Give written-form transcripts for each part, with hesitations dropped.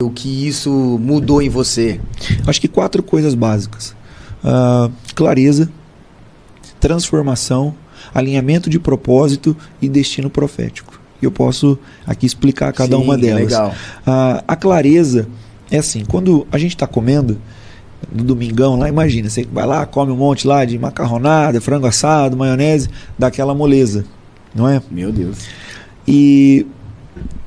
O que isso mudou em você? Acho que 4 coisas básicas. Clareza, transformação, alinhamento de propósito e destino profético. Eu posso aqui explicar cada uma delas. Legal. A clareza é assim, quando a gente está comendo, no domingão lá, imagina, você vai lá, come um monte lá de macarronada, frango assado, maionese, dá aquela moleza, não é? Meu Deus. E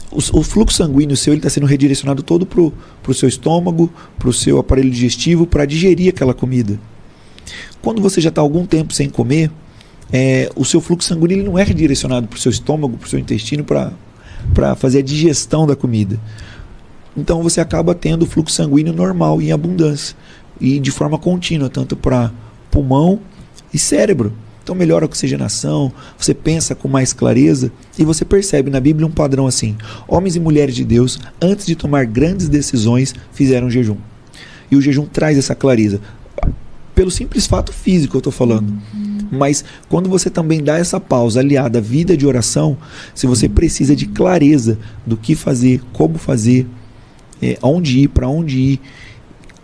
o fluxo sanguíneo seu está sendo redirecionado todo para o seu estômago, para o seu aparelho digestivo, para digerir aquela comida. Quando você já está algum tempo sem comer, o seu fluxo sanguíneo ele não é redirecionado para o seu estômago, para o seu intestino, para fazer a digestão da comida. Então você acaba tendo fluxo sanguíneo normal, em abundância, e de forma contínua, tanto para pulmão e cérebro. Então melhora a oxigenação, você pensa com mais clareza e você percebe na Bíblia um padrão assim. Homens e mulheres de Deus, antes de tomar grandes decisões, fizeram jejum. E o jejum traz essa clareza. Pelo simples fato físico eu estou falando. Mas quando você também dá essa pausa aliada à vida de oração, se você precisa de clareza do que fazer, como fazer, aonde ir, para onde ir,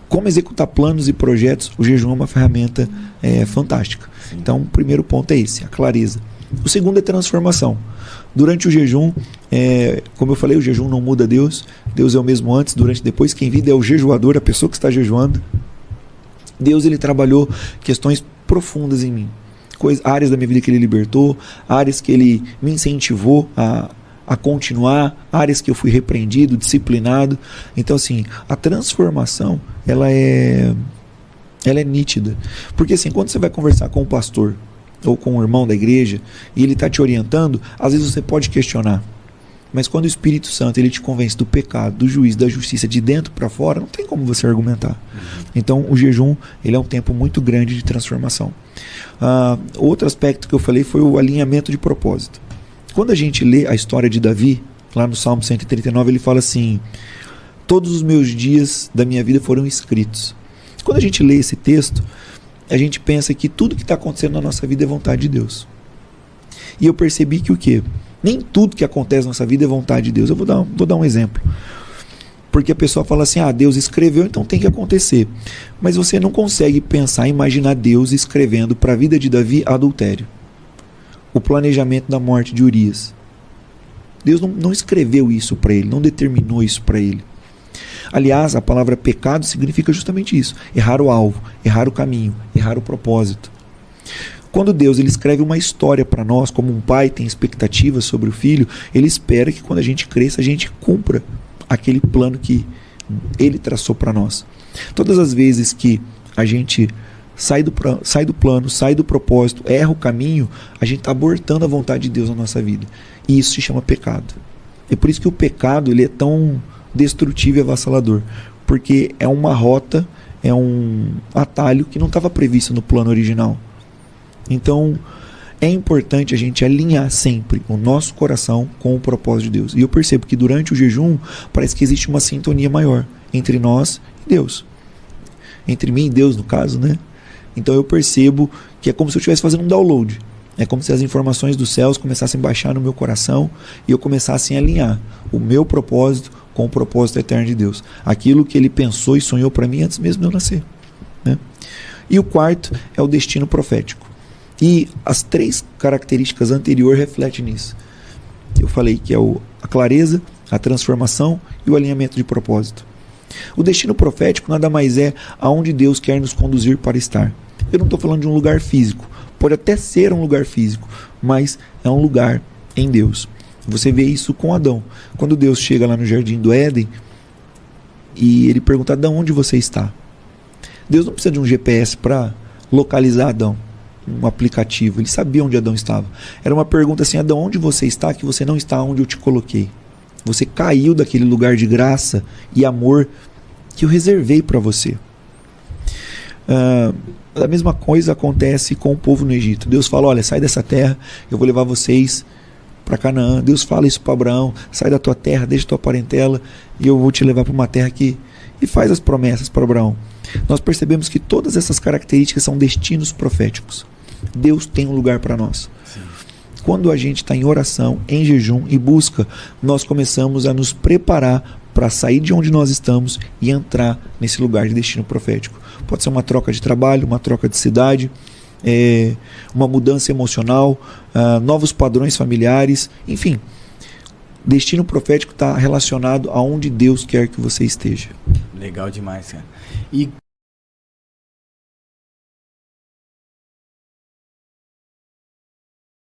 como executar planos e projetos, o jejum é uma ferramenta fantástica. Então, o primeiro ponto é esse, a clareza. O segundo é transformação. Durante o jejum, como eu falei, o jejum não muda Deus. Deus é o mesmo antes, durante e depois. Quem vive é o jejuador, a pessoa que está jejuando. Deus ele trabalhou questões profundas em mim. Áreas da minha vida que ele libertou, áreas que ele me incentivou a continuar, áreas que eu fui repreendido, disciplinado. Então, assim, a transformação, ela é nítida. Porque assim, quando você vai conversar com um pastor ou com um irmão da igreja e ele está te orientando, às vezes você pode questionar. Mas quando o Espírito Santo ele te convence do pecado, do juízo, da justiça, de dentro para fora, não tem como você argumentar. Então o jejum ele é um tempo muito grande de transformação. Outro aspecto que eu falei foi o alinhamento de propósito. Quando a gente lê a história de Davi, lá no Salmo 139, ele fala assim: todos os meus dias da minha vida foram escritos. Quando a gente lê esse texto, a gente pensa que tudo que está acontecendo na nossa vida é vontade de Deus. E eu percebi que o quê? Nem tudo que acontece na nossa vida é vontade de Deus. Eu vou dar um exemplo. Porque a pessoa fala assim, Deus escreveu, então tem que acontecer. Mas você não consegue pensar, imaginar Deus escrevendo para a vida de Davi adultério. O planejamento da morte de Urias. Deus não escreveu isso para ele, não determinou isso para ele. Aliás, a palavra pecado significa justamente isso. Errar o alvo, errar o caminho, errar o propósito. Quando Deus ele escreve uma história para nós, como um pai tem expectativas sobre o filho, ele espera que quando a gente cresça, a gente cumpra aquele plano que ele traçou para nós. Todas as vezes que a gente sai do plano, sai do propósito, erra o caminho, a gente está abortando a vontade de Deus na nossa vida. E isso se chama pecado. É por isso que o pecado ele é tão destrutivo e avassalador, porque é uma rota, é um atalho que não estava previsto no plano original. Então é importante a gente alinhar sempre o nosso coração com o propósito de Deus. E eu percebo que durante o jejum parece que existe uma sintonia maior entre nós e Deus, entre mim e Deus no caso, né? Então eu percebo que é como se eu estivesse fazendo um download. É como se as informações dos céus começassem a baixar no meu coração e eu começasse a alinhar o meu propósito com o propósito eterno de Deus. Aquilo que ele pensou e sonhou para mim antes mesmo de eu nascer, né? E o quarto é o destino profético. E as 3 características anteriores refletem nisso. Eu falei que é a clareza, a transformação e o alinhamento de propósito. O destino profético nada mais é aonde Deus quer nos conduzir para estar. Eu não estou falando de um lugar físico. Pode até ser um lugar físico, mas é um lugar em Deus. Você vê isso com Adão. Quando Deus chega lá no Jardim do Éden e ele pergunta, Adão, onde você está? Deus não precisa de um GPS para localizar Adão, um aplicativo. Ele sabia onde Adão estava. Era uma pergunta assim, Adão, onde você está que você não está onde eu te coloquei? Você caiu daquele lugar de graça e amor que eu reservei para você. A mesma coisa acontece com o povo no Egito. Deus fala, olha, sai dessa terra, eu vou levar vocês para Canaã. Deus fala isso para Abraão, sai da tua terra, deixa tua parentela e eu vou te levar para uma terra que... E faz as promessas para Abraão. Nós percebemos que todas essas características são destinos proféticos. Deus tem um lugar para nós. Sim. Quando a gente está em oração, em jejum e busca, nós começamos a nos preparar para sair de onde nós estamos e entrar nesse lugar de destino profético. Pode ser uma troca de trabalho, uma troca de cidade, uma mudança emocional, novos padrões familiares, enfim. Destino profético está relacionado aonde Deus quer que você esteja. Legal demais, cara. E